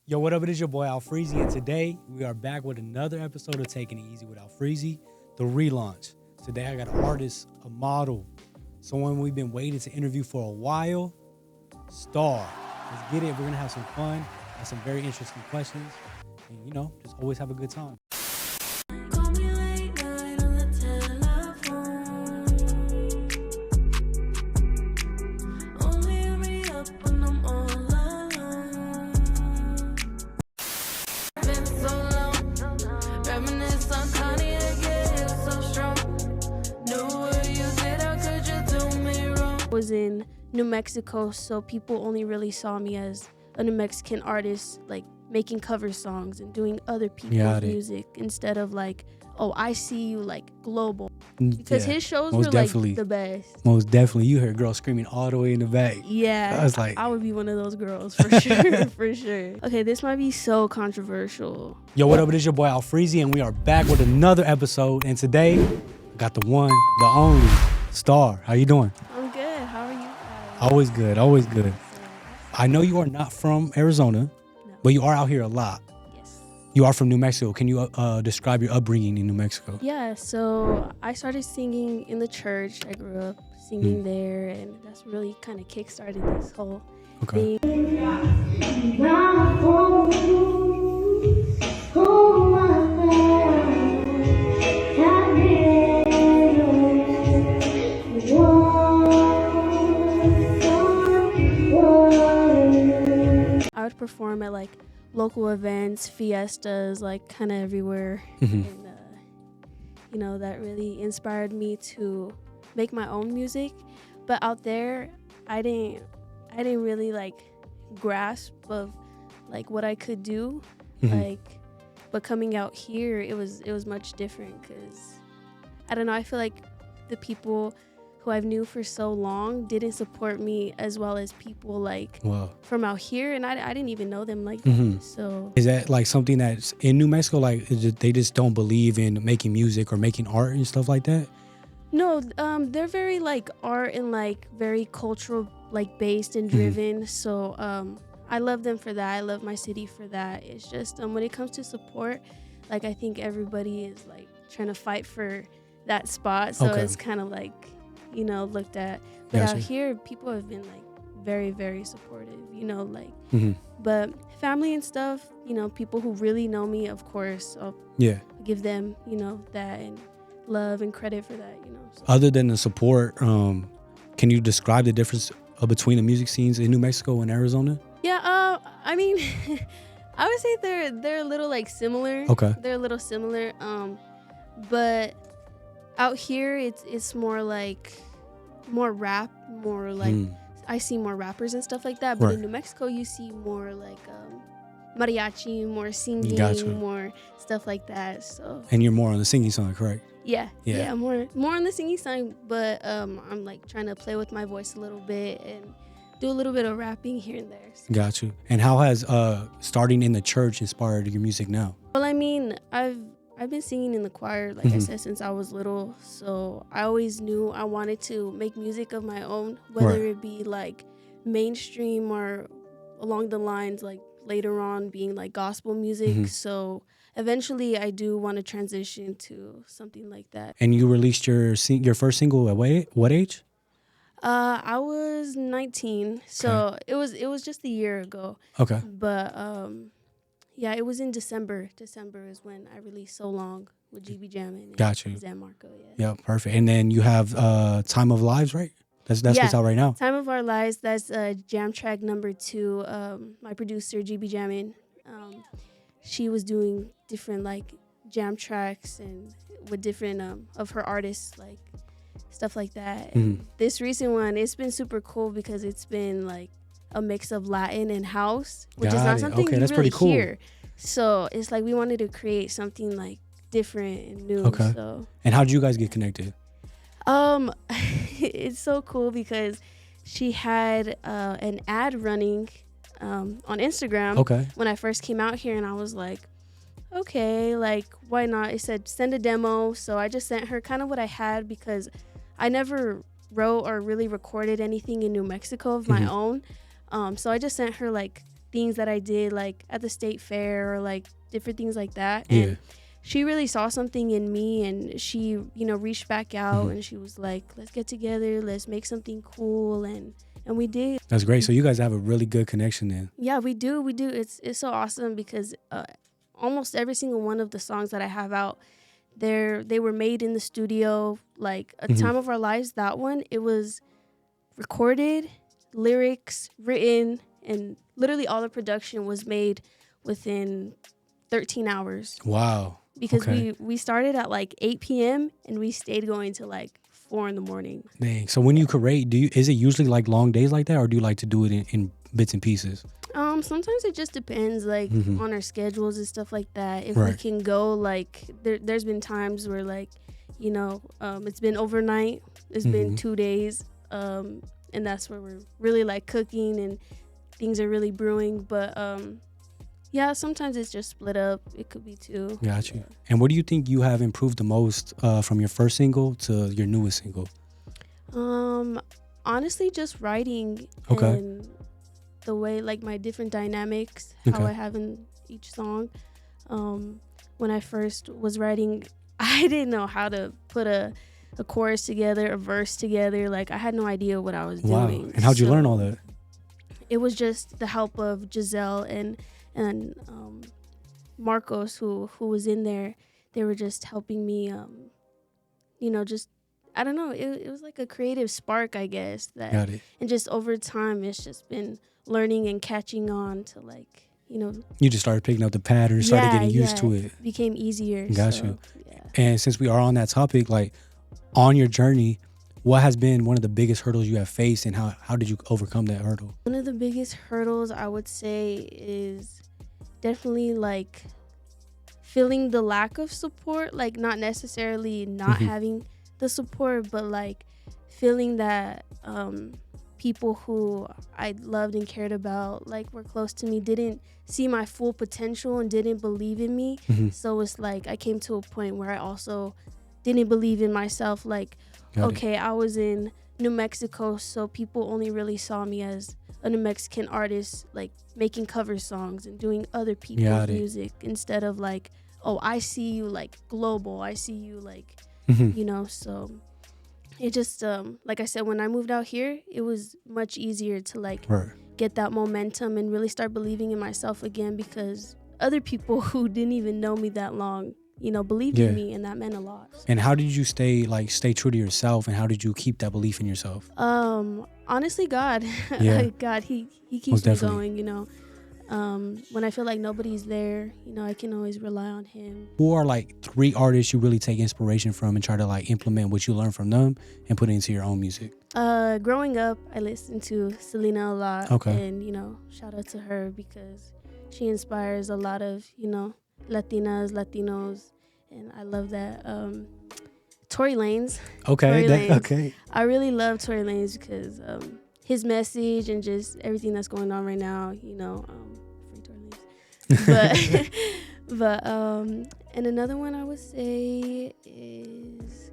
Yo, what up? It is your boy Alfreezzyy, and today we are back with another episode of Taking It Easy with Alfreezzyy, the relaunch. Today I got an artist, a model, someone we've been waiting to interview for a while, Star. Let's get it. We're gonna have some fun, have some very interesting questions, and just always have a good time. Was in New Mexico, so people only really saw me as a New Mexican artist, like making cover songs and doing other people's music instead of like, oh, I see you like global. Because his shows were like the best. Most definitely. You heard girls screaming all the way in the back. Yeah. I was like, I would be one of those girls for sure. For sure. Okay, this might be so controversial. Yo, what up? It is your boy Alfreezzyy, and we are back with another episode. And today, I got the one, the only, Star. How you doing? I'm good. How are you guys? Always good, always good. I know you are not from Arizona, No. but you are out here a lot. Yes. You are from New Mexico. Can you describe your upbringing in New Mexico? Yeah, so I started singing in the church. I grew up singing there, and that's really kind of kick-started this whole thing. I would perform at like local events, fiestas, like kind of everywhere. And that really inspired me to make my own music. But out there, I didn't really like grasp of like what I could do. But coming out here, it was much different, because I don't know, I feel like the people who I've knew for so long didn't support me as well as people like from out here, and I didn't even know them like that. So is that like something that's in New Mexico, like they just don't believe in making music or making art and stuff like that? No, they're very like art and like very cultural, like based and driven. So I love them for that. I love my city for that. It's just when it comes to support, like I think everybody is like trying to fight for that spot. So it's kind of like, looked at. But out here, people have been like very, very supportive, but family and stuff, people who really know me, of course, I'll give them, that and love and credit for that, So. Other than the support, can you describe the difference between the music scenes in New Mexico and Arizona? Yeah, I mean, I would say they're a little like similar. Okay. They're a little similar, but out here it's more like more rap, more like I see more rappers and stuff like that. But in New Mexico, you see more like mariachi, more singing, more stuff like that. So. And you're more on the singing side, correct? Yeah, more on the singing side. But I'm like trying to play with my voice a little bit and do a little bit of rapping here and there. So. Got you. And how has starting in the church inspired your music now? Well, I mean, I've been singing in the choir, like I said, since I was little. So I always knew I wanted to make music of my own, whether it be like mainstream or along the lines like later on being like gospel music. So eventually I do want to transition to something like that. And you released your first single at what age? I was 19, so it was just a year ago. Okay. But yeah, it was in December. December is when I released So Long with GB Jammin. Got you. San Marco, Yeah, perfect. And then you have Time of Lives, right? That's what's out right now. Time of Our Lives, that's jam track number 2. My producer, GB Jammin, she was doing different like jam tracks and with different of her artists, like stuff like that. And this recent one, it's been super cool because it's been like a mix of Latin and house, which is not something you really hear. So it's like we wanted to create something like different and new. Okay. So. And how did you guys get connected? It's so cool because she had an ad running on Instagram when I first came out here, and I was like, okay, like why not? It said send a demo, so I just sent her kind of what I had because I never wrote or really recorded anything in New Mexico of my own. So I just sent her like things that I did like at the state fair or like different things like that. Yeah. And she really saw something in me, and she, reached back out Mm-hmm. and she was like, let's get together, let's make something cool. And we did. That's great. So you guys have a really good connection then. Yeah, we do. It's so awesome because almost every single one of the songs that I have out, they were made in the studio. Like A Mm-hmm. Time of Our Lives, that one, it was recorded, lyrics written, and literally all the production was made within 13 hours. Wow. Because Okay. we started at like 8 p.m. and we stayed going to like 4 in the morning. Dang. So when you create, is it usually like long days like that, or do you like to do it in bits and pieces? Sometimes it just depends, like Mhm. on our schedules and stuff like that. If we Right. can go, like there's been times where like, it's been overnight. It's been Mhm. 2 days, and that's where we're really like cooking and things are really brewing. But yeah, sometimes it's just split up. It could be two. Got you. And what do you think you have improved the most from your first single to your newest single? Honestly, just writing Okay. and the way, like, my different dynamics, how Okay. I have in each song. When I first was writing, I didn't know how to put a chorus together, a verse together. Like, I had no idea what I was Wow. doing. And how'd you So learn all that? It was just the help of Giselle and Marcos, who was in there. They were just helping me, just, I don't know. It was like a creative spark, I guess. Got it. And just over time, it's just been learning and catching on to, like, You just started picking up the pattern, started getting used to it. became easier. Got so, you. Yeah. And since we are on that topic, like on your journey, what has been one of the biggest hurdles you have faced, and how did you overcome that hurdle? One of the biggest hurdles, I would say, is definitely like feeling the lack of support, like not necessarily not Mhm. having the support, but like feeling that people who I loved and cared about, like were close to me, didn't see my full potential and didn't believe in me. Mhm. So it's like I came to a point where I also didn't believe in myself. Like, Got it. okay, I was in New Mexico, so people only really saw me as a New Mexican artist, like making cover songs and doing other people's Got it. music, instead of like, oh, I see you like global, I see you like, Mhm. so it just, like I said, when I moved out here, it was much easier to like Right. get that momentum and really start believing in myself again, because other people who didn't even know me that long, believed Yeah. in me, and that meant a lot. And how did you stay true to yourself, and how did you keep that belief in yourself? Honestly, God, Yeah. God, he keeps Most me definitely. going. When I feel like nobody's there, I can always rely on him. Who are like 3 artists you really take inspiration from and try to like implement what you learn from them and put it into your own music? Growing up, I listened to Selena a lot. Okay. And, shout out to her because she inspires a lot of, Latinas, Latinos. And I love that. Tory Lanez. Okay. Tory Lanez. Okay. I really love Tory Lanez because his message and just everything that's going on right now, free Tory Lanez. But and another one I would say is,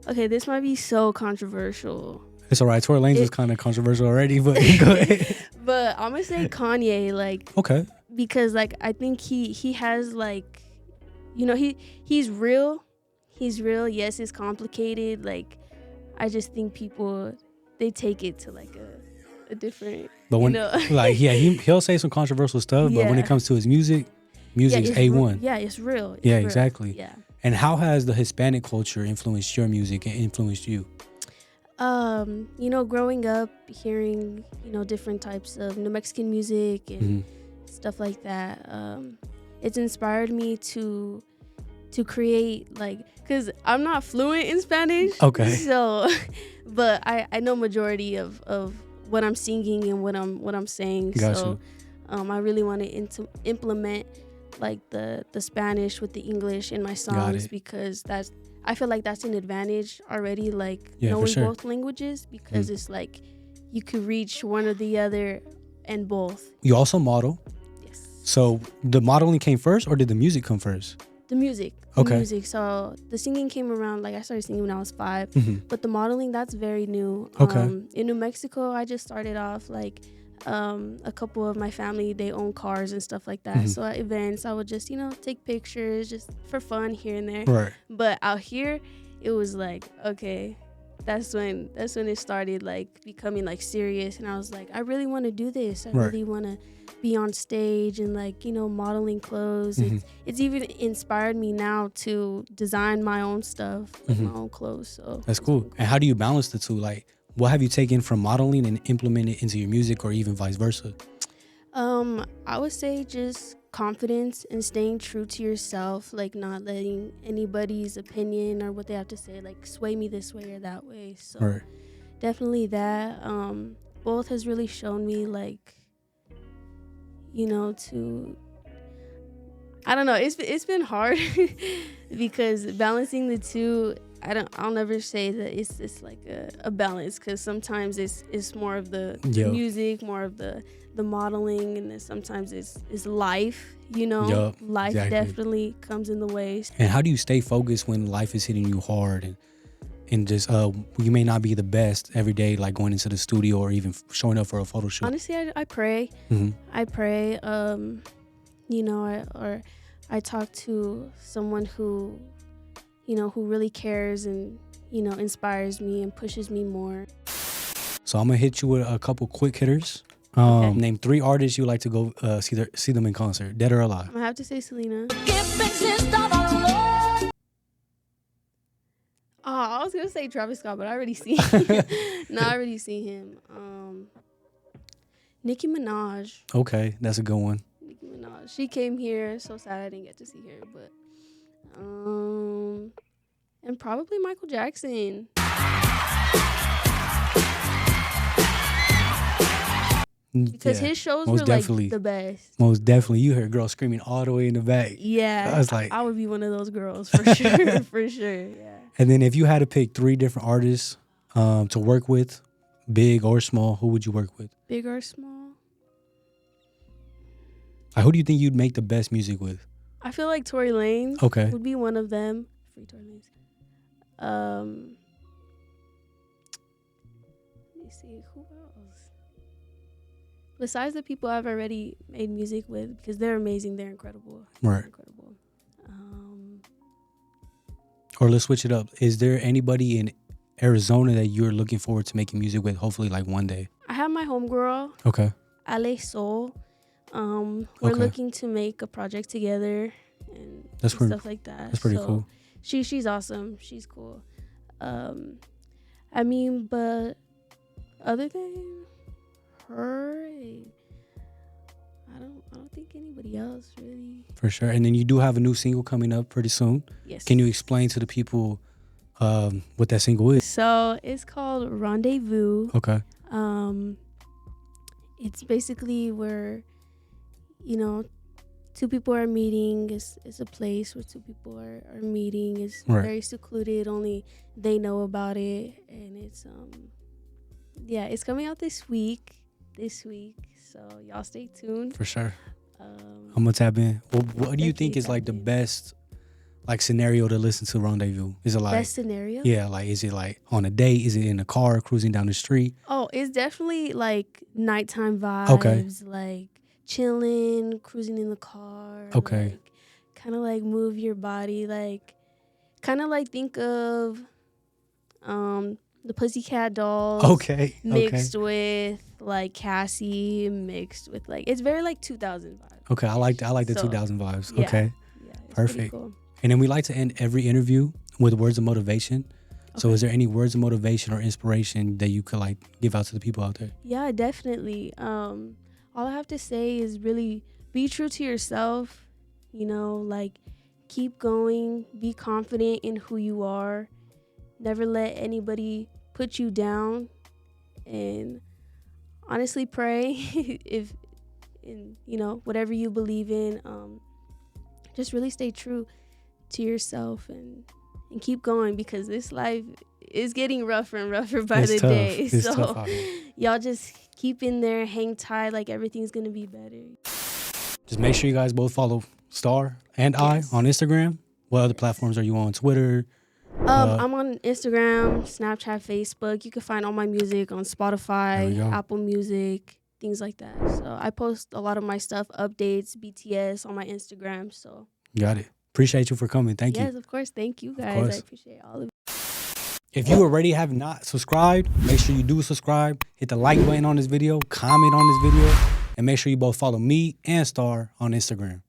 okay, this might be so controversial, It's all right. Tory Lanez was kind of controversial already, but go ahead. but I'm gonna say Kanye, like, Okay. because like I think he has like, he's real. He's real. Yes, it's complicated. Like, I just think people, they take it to like a different, But when like yeah, he'll say some controversial stuff, but when Yeah. it comes to his music's A1. Yeah, it's real. It's Yeah, real. exactly. Yeah. And how has the Hispanic culture influenced your music and influenced you? Growing up, hearing, different types of New Mexican music and stuff like that, it's inspired me to create, like, because I'm not fluent in Spanish. Okay. So, but I know majority of what I'm singing and what I'm saying. Got So, you. I really want to implement like the Spanish with the English in my Got songs, it. because I feel like that's an advantage already, like Yeah, for knowing sure. both languages, because it's like you could reach one or the other and both. You also model. Yes. So the modeling came first, or did the music come first? The music. Okay. So the singing came around, like I started singing when I was 5, Mhm. but the modeling, that's very new. Okay. In New Mexico, I just started off like A couple of my family, they own cars and stuff like that. So at events, I would just, take pictures just for fun here and there. Right. But out here, it was like, okay, that's when it started like becoming like serious. And I was like, I really want to do this. I really want to be on stage and like, modeling clothes. It's even inspired me now to design my own stuff, like my own clothes. So that's cool. And how do you balance the two? Like, what have you taken from modeling and implemented into your music, or even vice versa? I would say just confidence and staying true to yourself, like not letting anybody's opinion or what they have to say like sway me this way or that way. So definitely that. Both has really shown me like, to, I don't know, it's been hard because balancing the two, I'll never say that it's like a balance, because sometimes it's more of the music, more of the modeling, and then sometimes it's life, life definitely comes in the way. And how do you stay focused when life is hitting you hard and just you may not be the best every day, like going into the studio or even showing up for a photo shoot? Honestly, I pray. I pray, or I talk to someone who who really cares and, inspires me and pushes me more. So I'm going to hit you with a couple quick hitters. Name 3 artists you like to go see them in concert, dead or alive. I'm going to have to say Selena. I was going to say Travis Scott, but I already see him. I already see him. Nicki Minaj. Okay, that's a good one. Nicki Minaj. She came here. So sad I didn't get to see her, but... and probably Michael Jackson. Because his shows were like the best. Most definitely. You heard girls screaming all the way in the back. Yeah. I was like, I would be one of those girls for sure. For sure. Yeah. And then if you had to pick 3 different artists to work with, big or small, who would you work with? Big or small? Who do you think you'd make the best music with? I feel like Tory Lanez would be one of them. Free Tory Lanez. Let me see, who else? Besides the people I've already made music with, because they're amazing, they're incredible. Right. They're incredible. Or let's switch it up. Is there anybody in Arizona that you're looking forward to making music with, hopefully like one day? I have my homegirl. Okay. Ale Soul. We're looking to make a project together and stuff like that. That's pretty cool. She's awesome. She's cool. But other than her, I don't think anybody else really. For sure. And then you do have a new single coming up pretty soon. Yes. Can you explain to the people what that single is? So it's called Rendezvous. Okay. It's basically where, two people are meeting. It's a place where two people are meeting. It's very secluded. Only they know about it. And it's it's coming out this week. So y'all stay tuned. For sure. I'm gonna tap in. What do you think is like the best like scenario to listen to Rendezvous? Is it like best scenario? Yeah, like is it like on a date? Is it in a car cruising down the street? Oh, it's definitely like nighttime vibes. Okay. Like chilling, cruising in the car. Okay. Like, kind of like move your body, like kind of like think of the Pussycat Dolls. Okay. Mixed with like Cassie, mixed with like it's very like 2000 vibes. Okay, I like the 2000 vibes. Yeah, okay. Yeah, perfect. Cool. And then we like to end every interview with words of motivation. Okay. So is there any words of motivation or inspiration that you could like give out to the people out there? Yeah, definitely. All I have to say is really be true to yourself, like keep going, be confident in who you are. Never let anybody put you down, and honestly pray if in whatever you believe in, just really stay true to yourself and keep going, because this life is getting rougher and rougher by the day. It's so tough y'all just keep in there, hang tight, like everything's gonna be better. Just make sure you guys both follow Star and I on Instagram. What other platforms are you on? Twitter? I'm on Instagram, Snapchat, Facebook. You can find all my music on Spotify, Apple Music, things like that. So I post a lot of my stuff, updates, BTS on my Instagram. So Got it. Appreciate you for coming. Thank you. yes, of course. Thank you guys. course. I appreciate all of it. If you already have not subscribed, make sure you do subscribe. Hit the like button on this video, comment on this video, and make sure you both follow me and Star on Instagram.